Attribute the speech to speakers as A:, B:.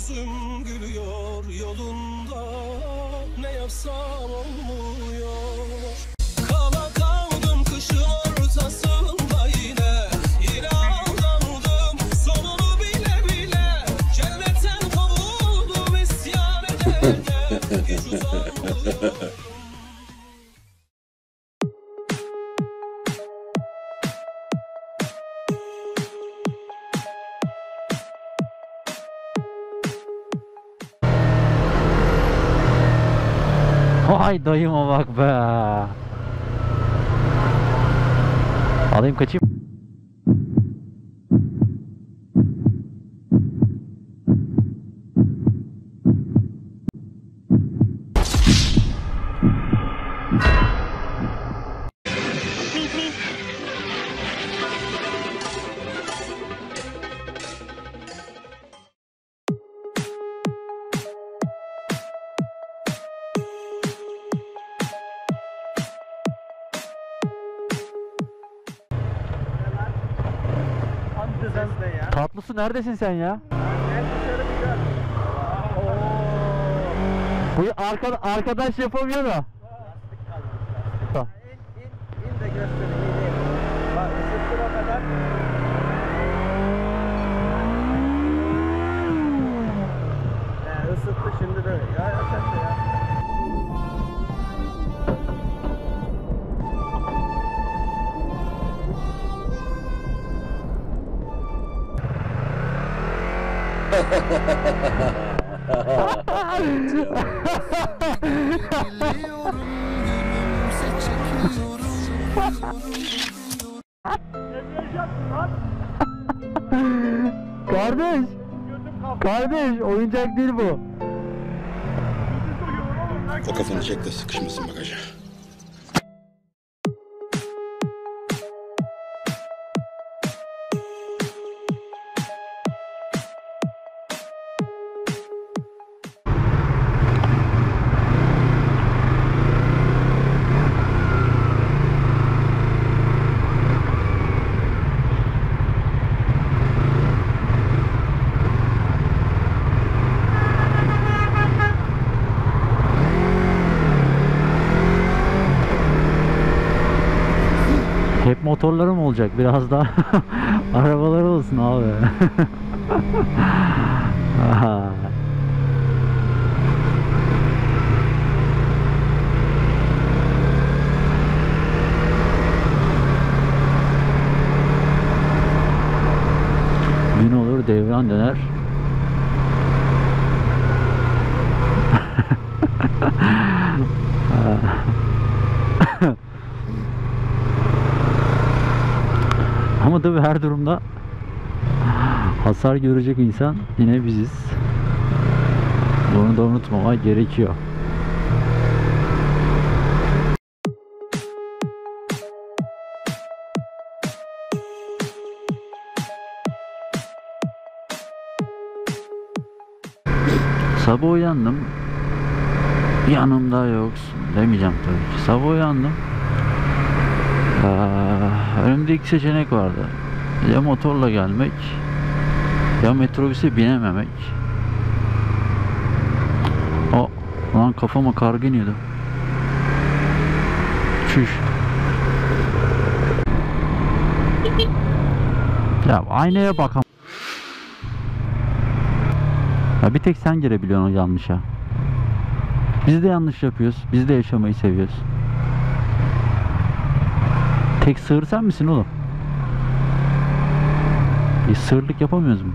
A: Yüzüm gülüyor yolunda, ne yapsam olmuyor. Kala kaldım kışın ortasında yine aldandım. Sonunu bile bile cennetten kovuldum, isyan ederken hiç uzanmadım.
B: Vay dayıma bak be. Alayım kaçayım. Tatlısı neredesin sen ya?
C: Gel dışarı güzel.
B: Bu arkadaş yapamıyor da.
C: Lastik kalmış. İn de göstereyim. Bak ısıttım o kadar. Isıttı şimdi de. Ya yaşattı ya.
B: Kardeş oyuncak değil bu.
D: O kafanı çek de sıkışmasın bagaja.
B: Hep motorlarım olacak, biraz daha arabalar olsun abi. Gün olur devran döner. Ama tabii her durumda hasar görecek insan yine biziz. Bunu da unutmamak gerekiyor. Sabah uyandım. Yanımda yoksun demeyeceğim tabii ki. Sabah uyandım. Önümde iki seçenek vardı. Ya motorla gelmek, ya metrobüse binememek. Lan kafama karga iniyordu. Çüş. Ya aynaya bak. Ya bir tek sen girebiliyorsun o yanlışa. Biz de yanlış yapıyoruz. Biz de yaşamayı seviyoruz. Tek sığır sen misin oğlum? Sığırlık yapamıyoruz mu?